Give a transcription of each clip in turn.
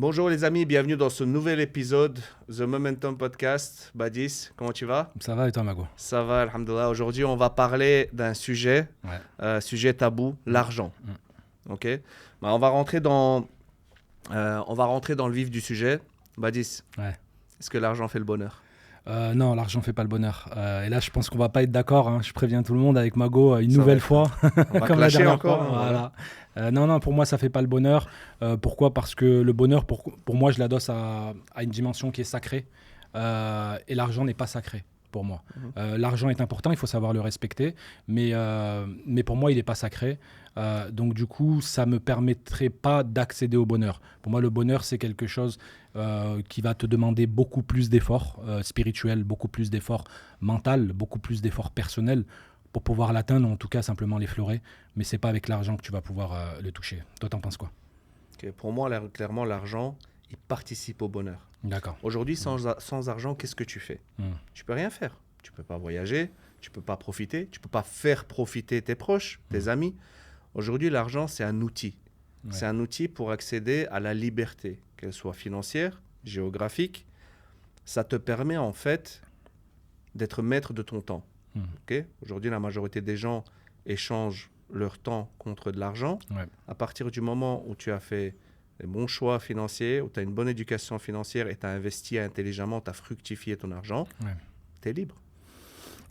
Bonjour les amis, bienvenue dans ce nouvel épisode The Momentum Podcast. Badis, comment tu vas? Ça va et toi, Mago? Ça va, alhamdoulilah. Aujourd'hui, on va parler d'un sujet, sujet tabou, l'argent. Ok. On va rentrer dans le vif du sujet. Badis, est-ce que l'argent fait le bonheur? Non, l'argent fait pas le bonheur. Et là, je pense qu'on va pas être d'accord. Hein. Je préviens tout le monde avec Mago une nouvelle fois. On va comme la dernière encore. fois. Voilà. Non, pour moi, ça fait pas le bonheur. Pourquoi? Parce que le bonheur, pour moi, je l'adosse à une dimension qui est sacrée. Et l'argent n'est pas sacré pour moi. L'argent est important, il faut savoir le respecter. Mais pour moi, il n'est pas sacré. Donc du coup, ça ne me permettrait pas d'accéder au bonheur. Pour moi, le bonheur, c'est quelque chose qui va te demander beaucoup plus d'efforts spirituels, beaucoup plus d'efforts mentaux, beaucoup plus d'efforts personnels pour pouvoir l'atteindre, ou en tout cas simplement l'effleurer. Mais ce n'est pas avec l'argent que tu vas pouvoir le toucher. Toi, t'en penses quoi? Pour moi, clairement, l'argent, il participe au bonheur. D'accord. Aujourd'hui, sans argent, qu'est-ce que tu fais? Tu peux rien faire. Tu peux pas voyager, tu peux pas profiter, tu peux pas faire profiter tes proches, tes amis. Aujourd'hui, l'argent, c'est un outil. C'est un outil pour accéder à la liberté, qu'elle soit financière, géographique. Ça te permet en fait d'être maître de ton temps. Okay? Aujourd'hui, la majorité des gens échangent leur temps contre de l'argent. À partir du moment où tu as fait les bons choix financiers, où tu as une bonne éducation financière et tu as investi intelligemment, tu as fructifié ton argent, tu es libre.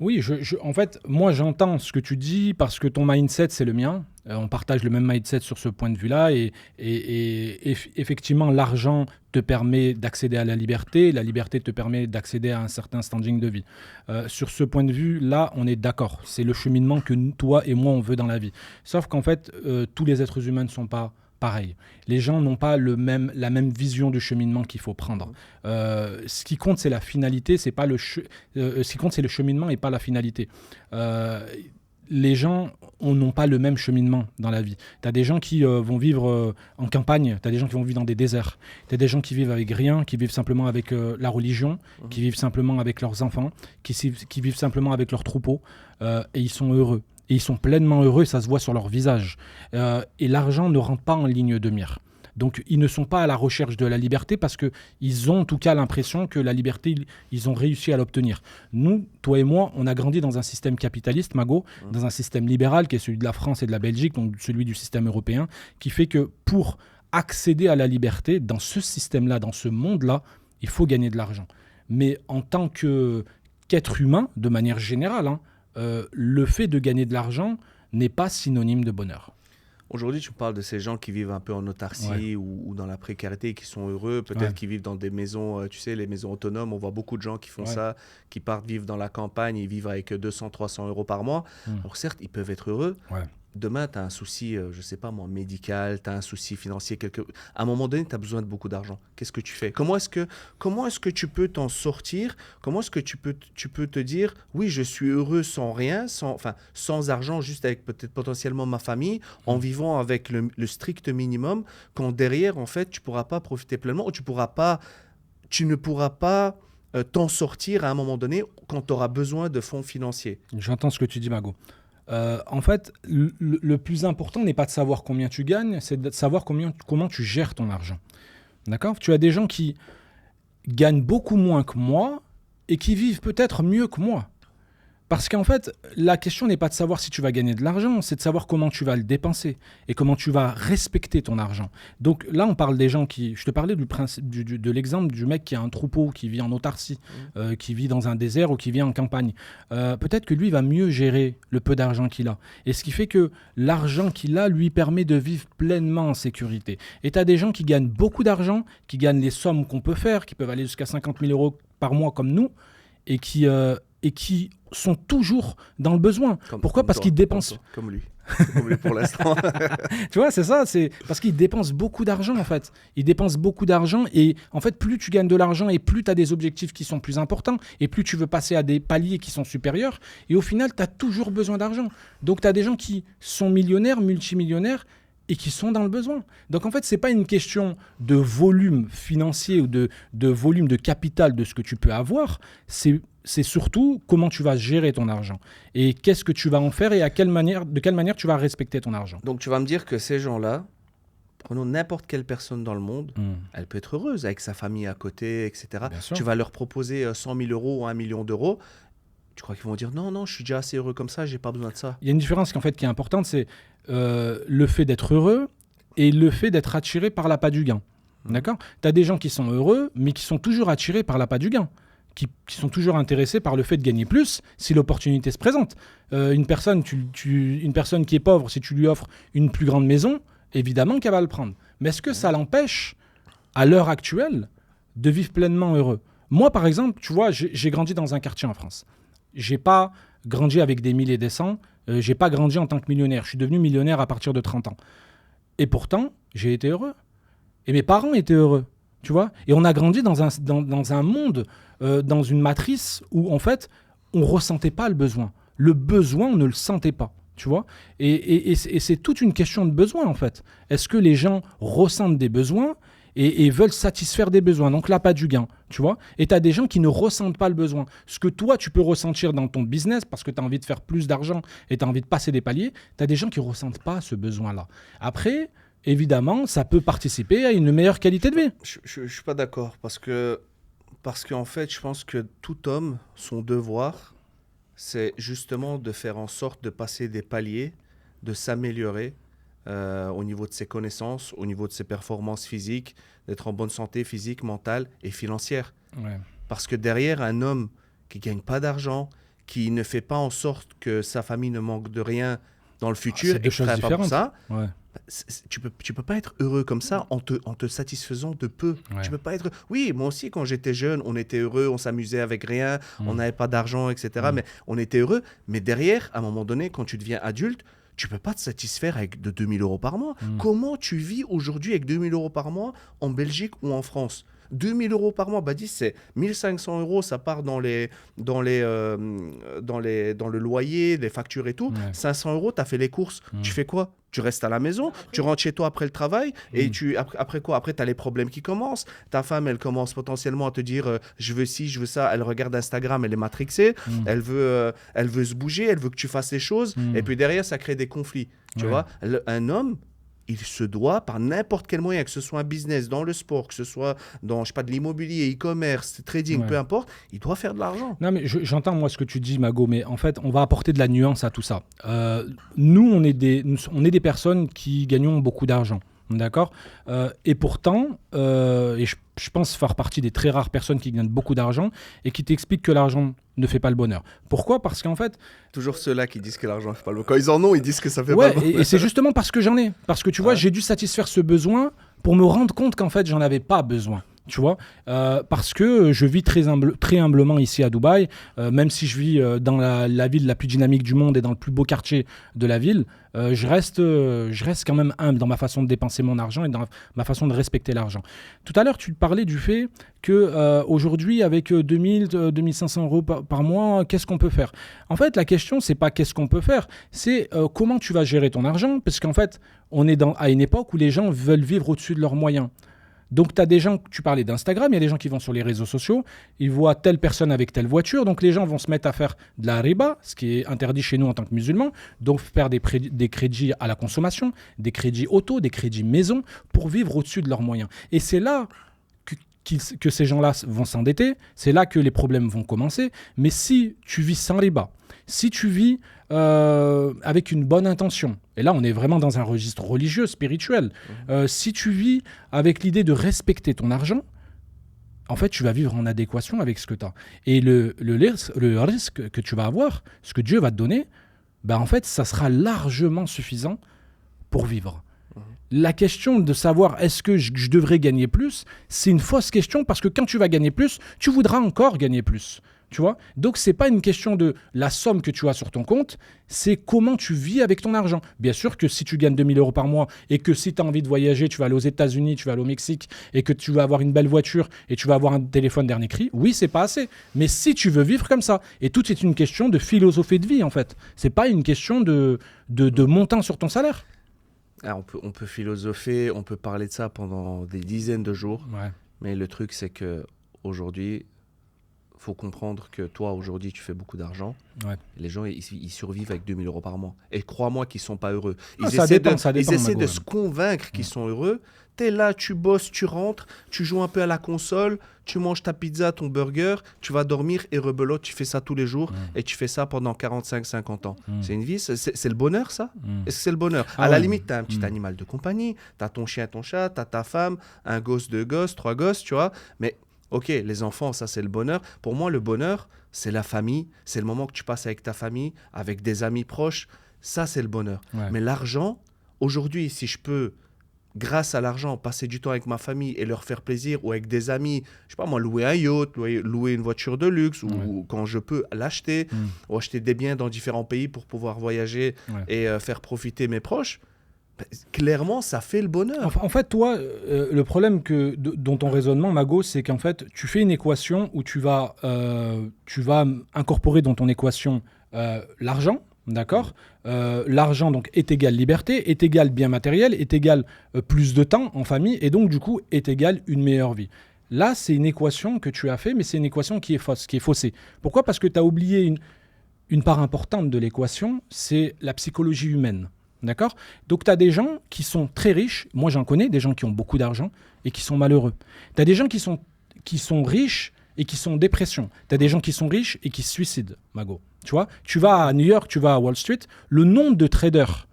Oui, en fait, moi j'entends ce que tu dis parce que ton mindset c'est le mien. On partage le même mindset sur ce point de vue-là et effectivement l'argent te permet d'accéder à la liberté te permet d'accéder à un certain standing de vie. Sur ce point de vue-là, on est d'accord. C'est le cheminement que toi et moi on veut dans la vie. Sauf qu'en fait, tous les êtres humains ne sont pas pareil. Les gens n'ont pas la même vision du cheminement qu'il faut prendre. Ce qui compte, c'est la finalité, ce qui compte, c'est le cheminement et pas la finalité. Les gens n'ont pas le même cheminement dans la vie. Tu as des gens qui vont vivre en campagne, tu as des gens qui vont vivre dans des déserts, tu as des gens qui vivent avec rien, qui vivent simplement avec la religion, qui vivent simplement avec leurs enfants, qui vivent simplement avec leurs troupeaux, et ils sont heureux. Et ils sont pleinement heureux, ça se voit sur leur visage. Et l'argent ne rentre pas en ligne de mire. Donc, ils ne sont pas à la recherche de la liberté parce qu'ils ont en tout cas l'impression que la liberté, ils ont réussi à l'obtenir. Nous, toi et moi, on a grandi dans un système capitaliste, Mago, dans un système libéral qui est celui de la France et de la Belgique, donc celui du système européen, qui fait que pour accéder à la liberté, dans ce système-là, dans ce monde-là, il faut gagner de l'argent. Mais en tant qu'être humain, de manière générale, le fait de gagner de l'argent n'est pas synonyme de bonheur. Aujourd'hui, tu parles de ces gens qui vivent un peu en autarcie ou dans la précarité, qui sont heureux, peut-être qui vivent dans des maisons, tu sais, les maisons autonomes. On voit beaucoup de gens qui font ça, qui partent vivre dans la campagne, ils vivent avec 200-300 euros par mois. Alors certes, ils peuvent être heureux. Demain, tu as un souci, je ne sais pas moi, médical, tu as un souci financier. À un moment donné, tu as besoin de beaucoup d'argent. Qu'est-ce que tu fais? Comment est-ce que tu peux t'en sortir? Comment est-ce que tu peux te dire, oui, je suis heureux sans rien, sans argent, juste avec peut-être potentiellement ma famille, en vivant avec le strict minimum, quand derrière, en fait, tu ne pourras pas profiter pleinement ou tu ne pourras pas t'en sortir à un moment donné quand tu auras besoin de fonds financiers. J'entends ce que tu dis, Mago. En fait, le plus important n'est pas de savoir combien tu gagnes, c'est de savoir comment tu gères ton argent. D'accord ? Tu as des gens qui gagnent beaucoup moins que moi et qui vivent peut-être mieux que moi. Parce qu'en fait, la question n'est pas de savoir si tu vas gagner de l'argent, c'est de savoir comment tu vas le dépenser et comment tu vas respecter ton argent. Donc là, on parle des gens qui... Je te parlais de l'exemple du mec qui a un troupeau, qui vit en autarcie, qui vit dans un désert ou qui vit en campagne. Peut-être que lui va mieux gérer le peu d'argent qu'il a. Et ce qui fait que l'argent qu'il a lui permet de vivre pleinement en sécurité. Et tu as des gens qui gagnent beaucoup d'argent, qui gagnent les sommes qu'on peut faire, qui peuvent aller jusqu'à 50 000 euros par mois comme nous, et qui sont toujours dans le besoin. Pourquoi ? Parce qu'ils dépensent... Comme lui pour l'instant. Tu vois, c'est ça, c'est parce qu'ils dépensent beaucoup d'argent en fait. Ils dépensent beaucoup d'argent et en fait, plus tu gagnes de l'argent et plus tu as des objectifs qui sont plus importants et plus tu veux passer à des paliers qui sont supérieurs et au final, tu as toujours besoin d'argent. Donc, tu as des gens qui sont millionnaires, multimillionnaires et qui sont dans le besoin. Donc en fait, ce n'est pas une question de volume financier ou de volume de capital de ce que tu peux avoir, c'est surtout comment tu vas gérer ton argent et qu'est-ce que tu vas en faire et de quelle manière tu vas respecter ton argent. Donc tu vas me dire que ces gens-là, prenons n'importe quelle personne dans le monde, elle peut être heureuse avec sa famille à côté, etc. Tu vas leur proposer 100 000 euros ou 1 million d'euros. Tu crois qu'ils vont dire non, je suis déjà assez heureux comme ça, j'ai pas besoin de ça. Il y a une différence qui est importante, c'est le fait d'être heureux et le fait d'être attiré par l'appât du gain. D'accord ? Tu as des gens qui sont heureux, mais qui sont toujours attirés par l'appât du gain, qui sont toujours intéressés par le fait de gagner plus si l'opportunité se présente. Une personne qui est pauvre, si tu lui offres une plus grande maison, évidemment qu'elle va le prendre. Mais est-ce que ça l'empêche, à l'heure actuelle, de vivre pleinement heureux ? Moi, par exemple, tu vois, j'ai grandi dans un quartier en France. J'ai pas grandi avec des 1000 et des 100. J'ai pas grandi en tant que millionnaire. Je suis devenu millionnaire à partir de 30 ans. Et pourtant, j'ai été heureux. Et mes parents étaient heureux, tu vois. Et on a grandi dans un monde, dans une matrice où, en fait, on ressentait pas le besoin. Le besoin, on ne le sentait pas. Tu vois, et c'est toute une question de besoin, en fait. Est-ce que les gens ressentent des besoins et veulent satisfaire des besoins? Donc là, pas du gain, tu vois. Et tu as des gens qui ne ressentent pas le besoin. Ce que toi, tu peux ressentir dans ton business parce que tu as envie de faire plus d'argent et tu as envie de passer des paliers, tu as des gens qui ne ressentent pas ce besoin-là. Après, évidemment, ça peut participer à une meilleure qualité de vie. Je ne suis pas d'accord parce qu'en fait, je pense que tout homme, son devoir, c'est justement de faire en sorte de passer des paliers, de s'améliorer au niveau de ses connaissances, au niveau de ses performances physiques, d'être en bonne santé physique, mentale et financière. Ouais. Parce que derrière, un homme qui ne gagne pas d'argent, qui ne fait pas en sorte que sa famille ne manque de rien dans le futur, c'est deux choses différentes. Pas pour ça, ouais. Tu peux pas être heureux comme ça en te satisfaisant de peu. Ouais. Tu peux pas être... Oui, moi aussi, quand j'étais jeune, on était heureux, on s'amusait avec rien, on n'avait pas d'argent, etc. Mais on était heureux. Mais derrière, à un moment donné, quand tu deviens adulte, tu peux pas te satisfaire avec de 2 000 euros par mois. Comment tu vis aujourd'hui avec 2 000 euros par mois en Belgique ou en France ? 2 000 euros par mois, Badis, c'est 1 500 euros, ça part dans le loyer, les factures et tout. Ouais. 500 euros, tu as fait les courses. Tu fais quoi ? Tu restes à la maison, tu rentres chez toi après le travail et après quoi ? Après, tu as les problèmes qui commencent. Ta femme, elle commence potentiellement à te dire je veux ci, je veux ça. Elle regarde Instagram, elle est matrixée. Elle veut se bouger, elle veut que tu fasses les choses. Et puis derrière, ça crée des conflits. Tu vois ? Un homme, il se doit, par n'importe quel moyen, que ce soit un business, dans le sport, que ce soit dans, je sais pas, de l'immobilier, e-commerce, trading, peu importe, il doit faire de l'argent. Non, mais j'entends, moi, ce que tu dis, Mago, mais en fait, on va apporter de la nuance à tout ça. Nous, on est des personnes qui gagnons beaucoup d'argent. D'accord ? Et pourtant, et je pense faire partie des très rares personnes qui gagnent beaucoup d'argent et qui t'expliquent que l'argent ne fait pas le bonheur. Pourquoi ? Parce qu'en fait... Toujours ceux-là qui disent que l'argent ne fait pas le bonheur. Quand ils en ont, ils disent que ça fait pas le bonheur. Et c'est justement parce que j'en ai. Parce que tu vois, j'ai dû satisfaire ce besoin pour me rendre compte qu'en fait, j'en avais pas besoin. Tu vois, parce que je vis très humblement ici à Dubaï, même si je vis dans la ville la plus dynamique du monde et dans le plus beau quartier de la ville, je reste quand même humble dans ma façon de dépenser mon argent et dans ma façon de respecter l'argent. Tout à l'heure, tu parlais du fait que aujourd'hui, avec 2500 euros par mois, qu'est-ce qu'on peut faire ? En fait, la question, c'est pas qu'est-ce qu'on peut faire, c'est comment tu vas gérer ton argent, parce qu'en fait, on est à une époque où les gens veulent vivre au-dessus de leurs moyens. Donc, tu as des gens, tu parlais d'Instagram, il y a des gens qui vont sur les réseaux sociaux, ils voient telle personne avec telle voiture, donc les gens vont se mettre à faire de la riba, ce qui est interdit chez nous en tant que musulmans, donc faire des crédits à la consommation, des crédits auto, des crédits maison, pour vivre au-dessus de leurs moyens. Et c'est là que ces gens-là vont s'endetter, c'est là que les problèmes vont commencer. Mais si tu vis sans riba, si tu vis avec une bonne intention, et là on est vraiment dans un registre religieux, spirituel, si tu vis avec l'idée de respecter ton argent, en fait tu vas vivre en adéquation avec ce que tu as. Et le risque que tu vas avoir, ce que Dieu va te donner, en fait ça sera largement suffisant pour vivre. La question de savoir est-ce que je devrais gagner plus, c'est une fausse question parce que quand tu vas gagner plus, tu voudras encore gagner plus. Tu vois ? Donc, ce n'est pas une question de la somme que tu as sur ton compte, c'est comment tu vis avec ton argent. Bien sûr que si tu gagnes 2 000 euros par mois et que si tu as envie de voyager, tu vas aller aux États-Unis, tu vas aller au Mexique et que tu vas avoir une belle voiture et tu vas avoir un téléphone dernier cri, oui, c'est pas assez. Mais si tu veux vivre comme ça, et tout est une question de philosophie de vie, en fait. Ce n'est pas une question de montant sur ton salaire. Alors, on peut philosopher, on peut parler de ça pendant des dizaines de jours, mais le truc, c'est qu'aujourd'hui, faut comprendre que toi, aujourd'hui, tu fais beaucoup d'argent. Ouais. Les gens, ils survivent avec 2000 euros par mois. Et crois-moi qu'ils ne sont pas heureux. Ça dépend, Ils essaient Mago, de se convaincre qu'ils sont heureux. Tu es là, tu bosses, tu rentres, tu joues un peu à la console, tu manges ta pizza, ton burger, tu vas dormir et rebelote. Tu fais ça tous les jours et tu fais ça pendant 45-50 ans. C'est une vie, c'est le bonheur, ça? Est-ce que c'est le bonheur? À la limite, tu as un petit animal de compagnie, tu as ton chien, ton chat, tu as ta femme, un gosse, 2 gosses, 3 gosses, tu vois. Mais ok, les enfants, ça c'est le bonheur. Pour moi, le bonheur, c'est la famille, c'est le moment que tu passes avec ta famille, avec des amis proches. Ça, c'est le bonheur. Ouais. Mais l'argent, aujourd'hui, si je peux, grâce à l'argent, passer du temps avec ma famille et leur faire plaisir, ou avec des amis, je sais pas moi, louer un yacht, louer une voiture de luxe, ou quand je peux l'acheter, ou acheter des biens dans différents pays pour pouvoir voyager et faire profiter mes proches, clairement, ça fait le bonheur. En fait, toi, le problème dont ton raisonnement, Mago, c'est qu'en fait, tu fais une équation où tu vas incorporer dans ton équation l'argent, d'accord? L'argent donc est égal liberté, est égal bien matériel, est égal plus de temps en famille, et donc du coup est égal une meilleure vie. Là, c'est une équation que tu as fait, mais c'est une équation qui est fausse, qui est faussée. Pourquoi? Parce que tu as oublié une part importante de l'équation, c'est la psychologie humaine. D'accord? Donc, tu as des gens qui sont très riches. Moi, j'en connais, des gens qui ont beaucoup d'argent et qui sont malheureux. Tu as des gens qui sont riches et qui sont en dépression. Tu as des gens qui sont riches et qui se suicident, Mago. Tu vois? Tu vas à New York, tu vas à Wall Street, le nombre de traders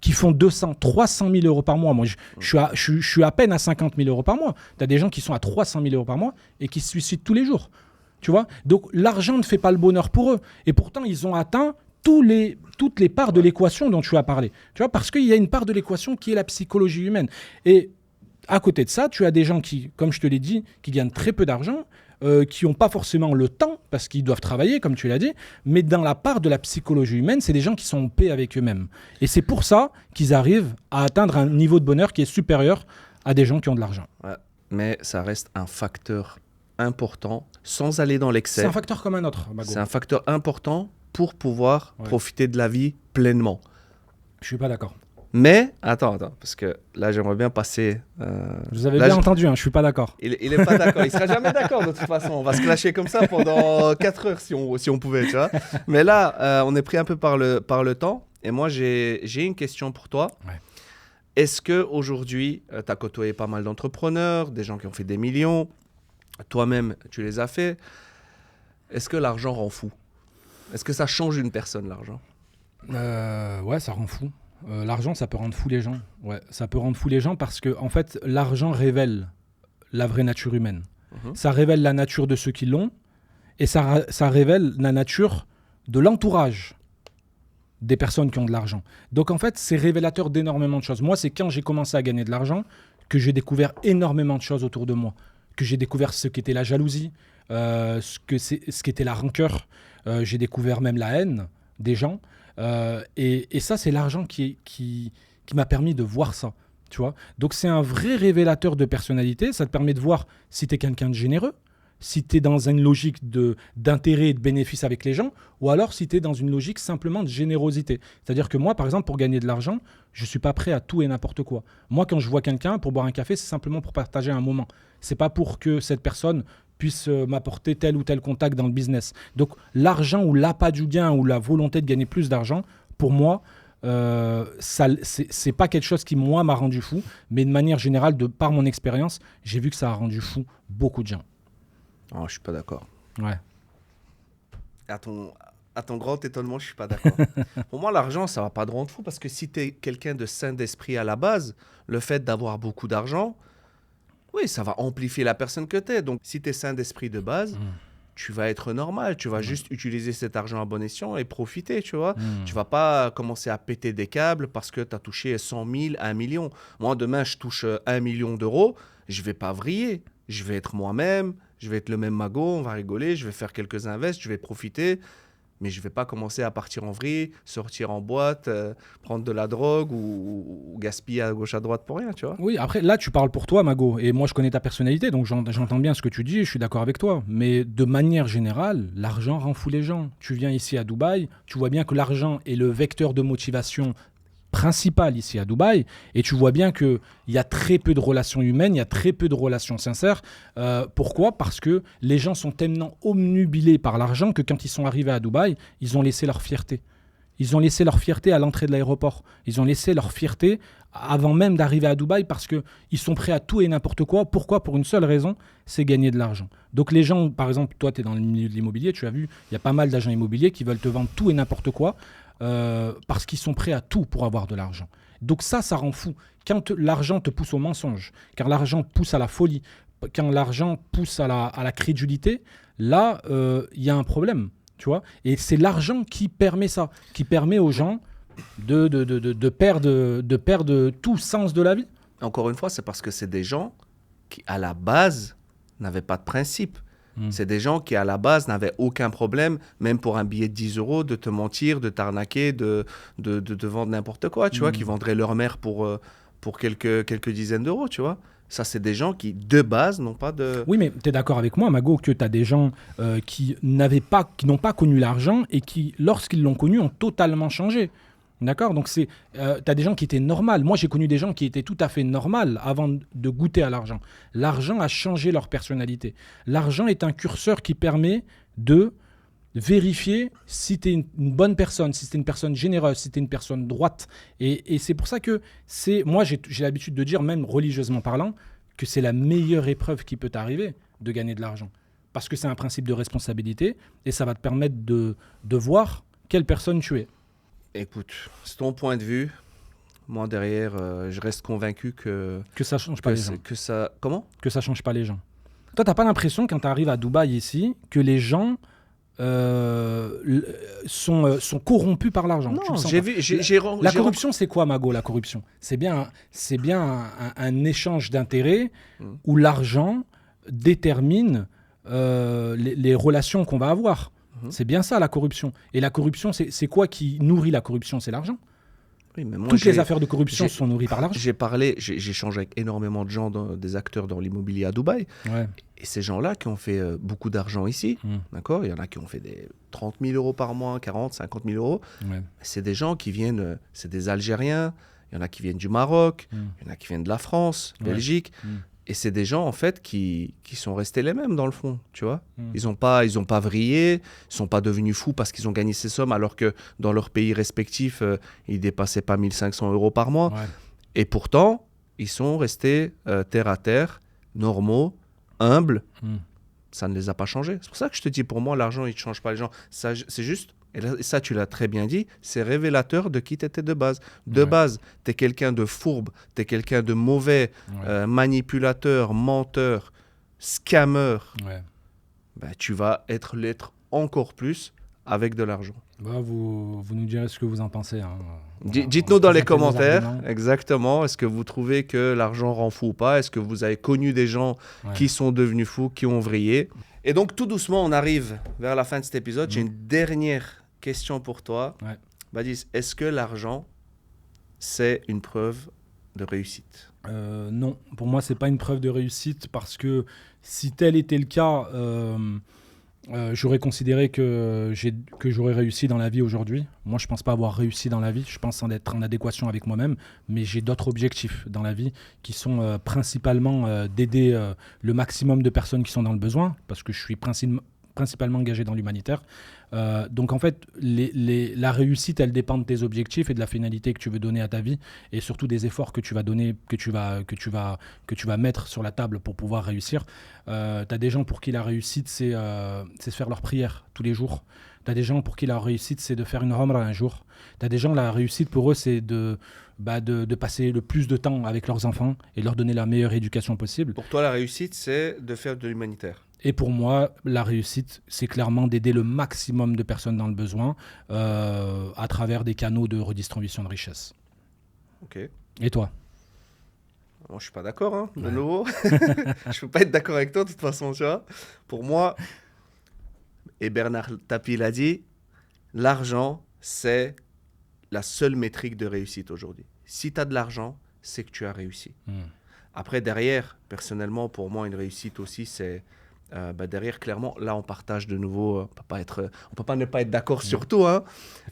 qui font 200, 300 000 euros par mois. Moi, je suis à peine à 50 000 euros par mois. Tu as des gens qui sont à 300 000 euros par mois et qui se suicident tous les jours. Tu vois? Donc, l'argent ne fait pas le bonheur pour eux. Et pourtant, ils ont atteint toutes les parts de l'équation dont tu as parlé. Tu vois, parce qu'il y a une part de l'équation qui est la psychologie humaine. Et à côté de ça, tu as des gens qui, comme je te l'ai dit, qui gagnent très peu d'argent, qui n'ont pas forcément le temps, parce qu'ils doivent travailler, comme tu l'as dit, mais dans la part de la psychologie humaine, c'est des gens qui sont en paix avec eux-mêmes. Et c'est pour ça qu'ils arrivent à atteindre un niveau de bonheur qui est supérieur à des gens qui ont de l'argent. Ouais, mais ça reste un facteur important, sans aller dans l'excès. C'est un facteur comme un autre, Mago. C'est un facteur important pour pouvoir profiter de la vie pleinement. Je suis pas d'accord. Mais, attends, parce que là, j'aimerais bien passer... Vous avez bien entendu, hein, je suis pas d'accord. Il est pas d'accord, il sera jamais d'accord de toute façon. On va se clasher comme ça pendant 4 heures si on pouvait, tu vois. Mais là, on est pris un peu par le temps. Et moi, j'ai une question pour toi. Ouais. Est-ce qu'aujourd'hui, tu as côtoyé pas mal d'entrepreneurs, des gens qui ont fait des millions, toi-même, tu les as fait. Est-ce que l'argent rend fou? Est-ce que ça change une personne, l'argent? Ouais, ça rend fou. L'argent, ça peut rendre fou les gens. Ouais, ça peut rendre fou les gens parce que, en fait, l'argent révèle la vraie nature humaine. Ça révèle la nature de ceux qui l'ont et ça révèle la nature de l'entourage des personnes qui ont de l'argent. Donc, en fait, c'est révélateur d'énormément de choses. Moi, c'est quand j'ai commencé à gagner de l'argent que j'ai découvert énormément de choses autour de moi. Que j'ai découvert ce qu'était la jalousie, ce qu'était la rancœur. J'ai découvert même la haine des gens. Et ça, c'est l'argent qui m'a permis de voir ça. Tu vois? Donc, c'est un vrai révélateur de personnalité. Ça te permet de voir si tu es quelqu'un de généreux, si tu es dans une logique d'intérêt et de bénéfice avec les gens, ou alors si tu es dans une logique simplement de générosité. C'est-à-dire que moi, par exemple, pour gagner de l'argent, je ne suis pas prêt à tout et n'importe quoi. Moi, quand je vois quelqu'un pour boire un café, c'est simplement pour partager un moment. Ce n'est pas pour que cette personne puisse m'apporter tel ou tel contact dans le business. Donc, l'argent ou l'appât du gain ou la volonté de gagner plus d'argent, pour moi, c'est pas quelque chose qui, moi, m'a rendu fou, mais de manière générale, par mon expérience, j'ai vu que ça a rendu fou beaucoup de gens. Oh, je suis pas d'accord. Ouais. À ton grand étonnement, je suis pas d'accord. Pour moi, l'argent, ça va pas te rendre fou parce que si tu es quelqu'un de sain d'esprit à la base, le fait d'avoir beaucoup d'argent, oui, ça va amplifier la personne que tu es. Donc, si tu es sain d'esprit de base, tu vas être normal. Tu vas juste utiliser cet argent à bon escient et profiter, tu vois. Tu vas pas commencer à péter des câbles parce que tu as touché 100 000, 1 million. Moi, demain, je touche 1 million d'euros. Je vais pas vriller. Je vais être moi-même. Je vais être le même Mago. On va rigoler. Je vais faire quelques invests. Je vais profiter. Mais je ne vais pas commencer à partir en vrille, sortir en boîte, prendre de la drogue ou gaspiller à gauche à droite pour rien, tu vois. Oui, après, là, tu parles pour toi, Mago. Et moi, je connais ta personnalité, donc j'entends bien ce que tu dis, je suis d'accord avec toi. Mais de manière générale, l'argent rend fou les gens. Tu viens ici à Dubaï, tu vois bien que l'argent est le vecteur de motivation principal ici à Dubaï, et tu vois bien qu'il y a très peu de relations humaines, il y a très peu de relations sincères. Pourquoi ? Parce que les gens sont tellement omnubilés par l'argent que quand ils sont arrivés à Dubaï, ils ont laissé leur fierté. Ils ont laissé leur fierté à l'entrée de l'aéroport. Ils ont laissé leur fierté avant même d'arriver à Dubaï parce qu'ils sont prêts à tout et n'importe quoi. Pourquoi ? Pour une seule raison, c'est gagner de l'argent. Donc les gens, par exemple, toi tu es dans le milieu de l'immobilier, tu as vu, il y a pas mal d'agents immobiliers qui veulent te vendre tout et n'importe quoi parce qu'ils sont prêts à tout pour avoir de l'argent. Donc ça rend fou. Quand l'argent te pousse au mensonge, quand l'argent pousse à la folie, quand l'argent pousse à la crédulité, là, il y a un problème. Tu vois, et c'est l'argent qui permet ça, qui permet aux gens de perdre tout sens de la vie. Encore une fois, c'est parce que c'est des gens qui, à la base, n'avaient pas de principe. C'est des gens qui, à la base, n'avaient aucun problème, même pour un billet de 10 euros, de te mentir, de t'arnaquer, de te vendre n'importe quoi, tu vois, qui vendraient leur mère pour quelques dizaines d'euros, tu vois. Ça, c'est des gens qui, de base, n'ont pas de... Oui, mais tu es d'accord avec moi, Mago, que tu as des gens qui n'ont pas connu l'argent et qui, lorsqu'ils l'ont connu, ont totalement changé. D'accord ? Donc, tu as des gens qui étaient normaux. Moi, j'ai connu des gens qui étaient tout à fait normaux avant de goûter à l'argent. L'argent a changé leur personnalité. L'argent est un curseur qui permet de vérifier si tu es une bonne personne, si tu es une personne généreuse, si tu es une personne droite. Et c'est pour ça que moi, j'ai l'habitude de dire, même religieusement parlant, que c'est la meilleure épreuve qui peut t'arriver de gagner de l'argent. Parce que c'est un principe de responsabilité et ça va te permettre de voir quelle personne tu es. Écoute, c'est ton point de vue. Moi, derrière, je reste convaincu que ça ne change pas les gens. Comment ? Que ça ne change pas les gens. Toi, tu n'as pas l'impression, quand tu arrives à Dubaï ici, que les gens sont corrompus par l'argent. Non, la corruption, c'est quoi, Mago, la corruption ? C'est bien un échange d'intérêts où l'argent détermine les relations qu'on va avoir. C'est bien ça, la corruption. Et la corruption, c'est quoi qui nourrit la corruption ? C'est l'argent. Oui, mais moi, toutes les affaires de corruption sont nourries par l'argent. J'ai échangé avec énormément de gens, des acteurs dans l'immobilier à Dubaï. Ouais. Et ces gens-là qui ont fait beaucoup d'argent ici, d'accord ? Il y en a qui ont fait des 30 000 euros par mois, 40, 50 000 euros. Ouais. C'est des gens qui viennent, c'est des Algériens, il y en a qui viennent du Maroc, il y en a qui viennent de la France, Belgique. Et c'est des gens, en fait, qui sont restés les mêmes, dans le fond, tu vois. Ils n'ont pas vrillé, ils ne sont pas devenus fous parce qu'ils ont gagné ces sommes, alors que dans leurs pays respectifs, ils ne dépassaient pas 1 500 euros par mois. Ouais. Et pourtant, ils sont restés terre à terre, normaux, humbles. Ça ne les a pas changés. C'est pour ça que je te dis, pour moi, l'argent, il ne change pas les gens. Ça, c'est juste... Et ça, tu l'as très bien dit, c'est révélateur de qui tu étais de base. De base, tu es quelqu'un de fourbe, tu es quelqu'un de mauvais, manipulateur, menteur, scammer. Ouais. Ben, tu vas l'être encore plus avec de l'argent. Bah, vous nous direz ce que vous en pensez. Hein. Dites-nous dans les commentaires, exactement, est-ce que vous trouvez que l'argent rend fou ou pas ? Est-ce que vous avez connu des gens qui sont devenus fous, qui ont vrillé ? Et donc, tout doucement, on arrive vers la fin de cet épisode. J'ai une dernière question pour toi. Ouais. Badis, est-ce que l'argent, c'est une preuve de réussite ? Non, pour moi, ce n'est pas une preuve de réussite parce que si tel était le cas, j'aurais considéré que j'aurais réussi dans la vie aujourd'hui. Moi, je ne pense pas avoir réussi dans la vie. Je pense être en adéquation avec moi-même, mais j'ai d'autres objectifs dans la vie qui sont principalement d'aider le maximum de personnes qui sont dans le besoin parce que je suis principalement engagé dans l'humanitaire. Donc en fait, la réussite, elle dépend de tes objectifs et de la finalité que tu veux donner à ta vie et surtout des efforts que tu vas donner, que tu vas mettre sur la table pour pouvoir réussir. Tu as des gens pour qui la réussite, c'est de faire leur prière tous les jours. Tu as des gens pour qui la réussite, c'est de faire une Umrah un jour. Tu as des gens, la réussite pour eux, c'est de passer le plus de temps avec leurs enfants et de leur donner la meilleure éducation possible. Pour toi, la réussite, c'est de faire de l'humanitaire. Et pour moi, la réussite, c'est clairement d'aider le maximum de personnes dans le besoin à travers des canaux de redistribution de richesse. Ok. Et toi ? Moi, je ne suis pas d'accord, hein, de nouveau. Je ne peux pas être d'accord avec toi, de toute façon, tu vois. Pour moi, et Bernard Tapie l'a dit, l'argent, c'est la seule métrique de réussite aujourd'hui. Si tu as de l'argent, c'est que tu as réussi. Après, derrière, personnellement, pour moi, une réussite aussi, c'est derrière, clairement, là, on partage de nouveau. On peut pas ne pas être d'accord sur tout, hein,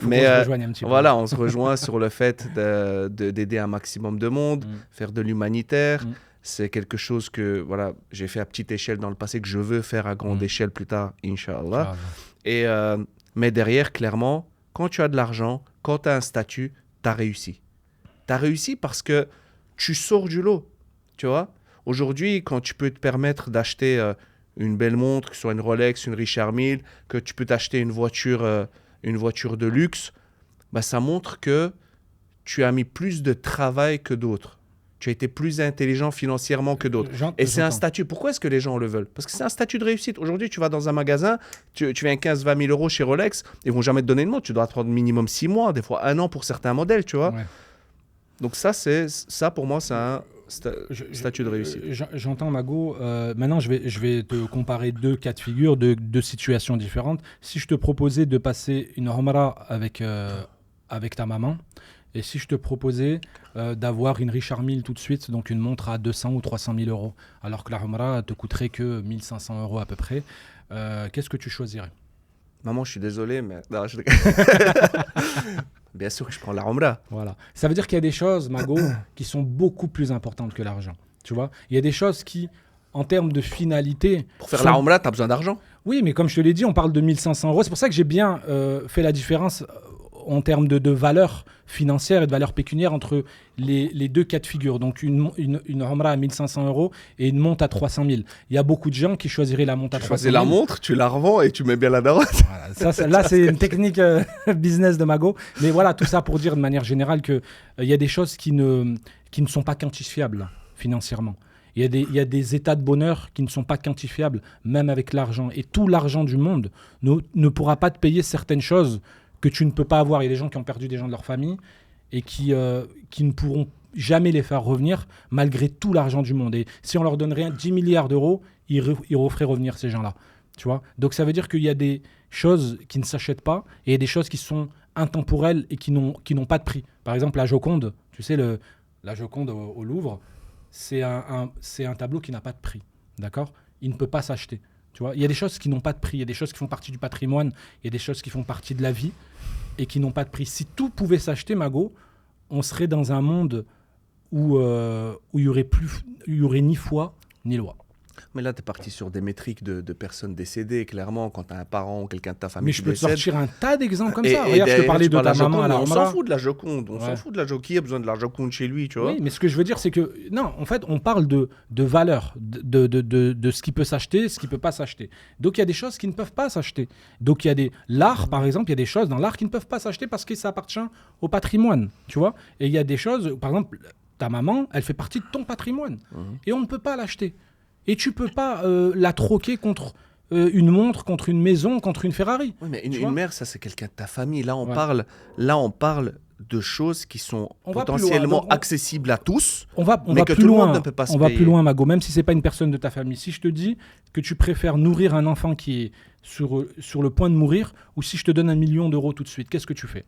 mais on se rejoigne un petit peu. Voilà, on se rejoint sur le fait d'aider un maximum de monde, faire de l'humanitaire. C'est quelque chose que voilà, j'ai fait à petite échelle dans le passé, que je veux faire à grande échelle plus tard, Inch'Allah. Mais derrière, clairement, quand tu as de l'argent, quand tu as un statut, tu as réussi. Tu as réussi parce que tu sors du lot, tu vois. Aujourd'hui, quand tu peux te permettre d'acheter une belle montre, que ce soit une Rolex, une Richard Mille, que tu peux t'acheter une voiture de luxe, bah, ça montre que tu as mis plus de travail que d'autres. Tu as été plus intelligent financièrement que d'autres. Et c'est un statut. Pourquoi est-ce que les gens le veulent? Parce que c'est un statut de réussite. Aujourd'hui, tu vas dans un magasin, tu viens 15-20 000 euros chez Rolex, ils ne vont jamais te donner une montre. Tu dois attendre minimum 6 mois, des fois 1 an pour certains modèles, tu vois. Ouais. Donc ça, pour moi, c'est un statut de réussite. J'entends, Mago. Maintenant, je vais te comparer deux cas de figure, deux situations différentes. Si je te proposais de passer une Umrah avec ta maman, et si je te proposais d'avoir une Richard Mille tout de suite, donc une montre à 200 ou 300 000 euros, alors que la Umrah te coûterait que 1 500 euros à peu près, qu'est-ce que tu choisirais? Maman, je suis désolé, mais... Non, bien sûr que je prends la Umrah. Voilà. Ça veut dire qu'il y a des choses, Mago, qui sont beaucoup plus importantes que l'argent. Tu vois, il y a des choses qui, en termes de finalité... Pour faire la Umrah, tu as besoin d'argent. Oui, mais comme je te l'ai dit, on parle de 1 500 euros. C'est pour ça que j'ai bien fait la différence en termes de valeur financière et de valeur pécuniaire entre les deux cas de figure. Donc une Umrah à 1 500 euros et une montre à 300 000. Il y a beaucoup de gens qui choisiraient la montre à 300 000. Tu choisis la montre, tu la revends et tu mets bien la daronne. Voilà, là, c'est une technique business de Mago. Mais voilà, tout ça pour dire de manière générale qu'il y a des choses qui ne sont pas quantifiables financièrement. Il y a des états de bonheur qui ne sont pas quantifiables, même avec l'argent. Et tout l'argent du monde ne pourra pas te payer certaines choses que tu ne peux pas avoir. Il y a des gens qui ont perdu des gens de leur famille et qui ne pourront jamais les faire revenir malgré tout l'argent du monde. Et si on leur donnerait 10 milliards d'euros, ils referaient revenir ces gens-là. Tu vois ? Donc ça veut dire qu'il y a des choses qui ne s'achètent pas et il y a des choses qui sont intemporelles et qui n'ont pas de prix. Par exemple, la Joconde, tu sais, la Joconde au Louvre, c'est un tableau qui n'a pas de prix. D'accord ? Il ne peut pas s'acheter. Tu vois ? Il y a des choses qui n'ont pas de prix, il y a des choses qui font partie du patrimoine, il y a des choses qui font partie de la vie et qui n'ont pas de prix. Si tout pouvait s'acheter, Mago, on serait dans un monde où il y aurait ni foi ni loi. Mais là, tu es parti sur des métriques de personnes décédées, clairement, quand tu as un parent ou quelqu'un de ta famille. Mais je peux te sortir un tas d'exemples comme ça. Regarde, je te parlais de ta maman à la Umrah. On s'en fout de la Joconde. S'en fout de la Joconde. Qui a besoin de la Joconde chez lui, tu vois ? Oui, mais ce que je veux dire, c'est que... Non, en fait, on parle de valeur, de ce qui peut s'acheter, ce qui ne peut pas s'acheter. Donc, il y a des choses qui ne peuvent pas s'acheter. Donc, il y a l'art, par exemple, il y a des choses dans l'art qui ne peuvent pas s'acheter parce que ça appartient au patrimoine, tu vois ? Et il y a des choses, par exemple, ta maman, elle fait partie de ton patrimoine. Et on ne peut pas l'acheter. Et tu peux pas la troquer contre une montre, contre une maison, contre une Ferrari. Oui, mais une mère, ça c'est quelqu'un de ta famille. Là, on parle de choses qui sont potentiellement accessibles à tous, mais que tout le monde ne peut pas se payer. On va plus loin, Mago, même si c'est pas une personne de ta famille. Si je te dis que tu préfères nourrir un enfant qui est sur le point de mourir, ou si je te donne 1 million d'euros tout de suite, qu'est-ce que tu fais ?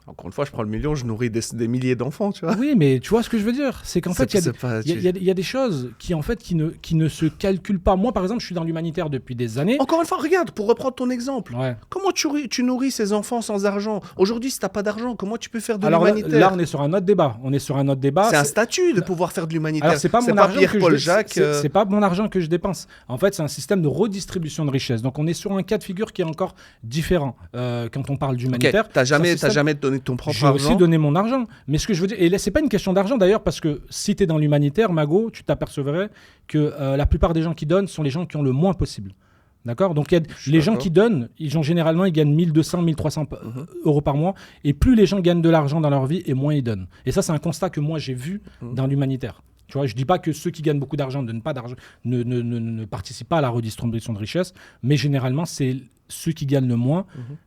Encore une fois, je prends le million, je nourris des milliers d'enfants, tu vois. Oui, mais tu vois ce que je veux dire, c'est qu'en fait, il y a des choses qui ne se calculent pas. Moi, par exemple, je suis dans l'humanitaire depuis des années. Encore une fois, regarde, pour reprendre ton exemple, comment tu nourris ces enfants sans argent ? Aujourd'hui, si tu n'as pas d'argent, comment tu peux faire de l'humanitaire ? Là, on est sur un autre débat. C'est un statut de pouvoir faire de l'humanitaire. Alors, c'est pas mon argent que je dépense. En fait, c'est un système de redistribution de richesse. Donc, on est sur un cas de figure qui est encore différent quand on parle d'humanitaire. Okay. T'as jamais donné ton propre argent. J'ai aussi donné mon argent. Mais ce que je veux dire, et là, c'est pas une question d'argent d'ailleurs, parce que si tu es dans l'humanitaire, Mago, tu t'apercevrais que la plupart des gens qui donnent sont les gens qui ont le moins possible. D'accord ? Donc, les gens qui donnent, ils gagnent 1200, 1300 euros par mois. Et plus les gens gagnent de l'argent dans leur vie, et moins ils donnent. Et ça, c'est un constat que moi, j'ai vu dans l'humanitaire. Tu vois, je ne dis pas que ceux qui gagnent beaucoup d'argent ne participent pas à la redistribution de richesse, mais généralement, c'est ceux qui gagnent le moins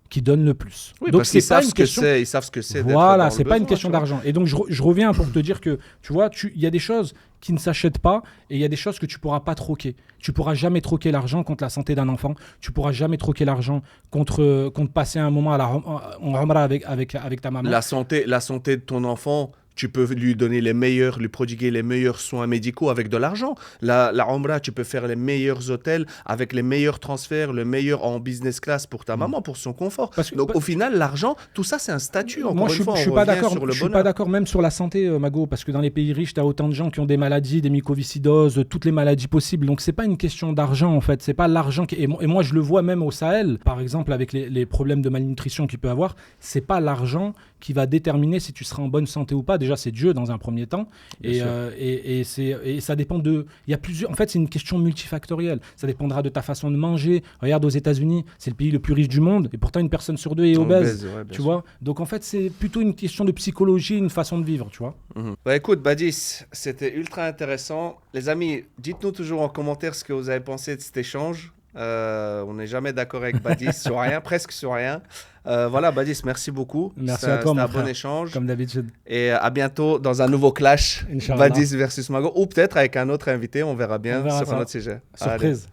qui donnent le plus. Oui, donc, ils savent ce que c'est. Voilà, c'est pas une question d'argent. Et donc, je reviens pour te dire que, tu vois, il y a des choses qui ne s'achètent pas et il y a des choses que tu pourras pas troquer. Tu pourras jamais troquer l'argent contre la santé d'un enfant. Tu pourras jamais troquer l'argent contre passer un moment en Umrah avec ta maman. La santé de ton enfant, tu peux lui donner lui prodiguer les meilleurs soins médicaux avec de l'argent. La Umrah, tu peux faire les meilleurs hôtels avec les meilleurs transferts, le meilleur en business class pour ta maman, pour son confort. Donc au final, l'argent, tout ça, c'est un statut. Encore une fois, je suis pas d'accord même sur la santé, Mago, parce que dans les pays riches, tu as autant de gens qui ont des maladies, des mycoviscidoses, toutes les maladies possibles. Donc c'est pas une question d'argent en fait. C'est pas l'argent et moi je le vois même au Sahel, par exemple avec les problèmes de malnutrition qu'il peut avoir. C'est pas l'argent qui va déterminer si tu seras en bonne santé ou pas. Déjà, c'est Dieu dans un premier temps. Et ça dépend de... Il y a plusieurs... En fait, c'est une question multifactorielle. Ça dépendra de ta façon de manger. Regarde, aux États-Unis, c'est le pays le plus riche du monde. Et pourtant, une personne sur deux est obèse. Tu vois ? Donc, en fait, c'est plutôt une question de psychologie, une façon de vivre, tu vois. Bah, écoute, Badis, c'était ultra intéressant. Les amis, dites-nous toujours en commentaire ce que vous avez pensé de cet échange. On n'est jamais d'accord avec Badis sur rien, presque sur rien. Voilà, Badis, merci beaucoup. Merci à toi, mon frère. C'était un bon échange. Comme d'habitude. Et à bientôt dans un nouveau clash, Inch'Allah. Badis versus Mago, ou peut-être avec un autre invité, on verra bien sur un autre sujet. Surprise. Allez.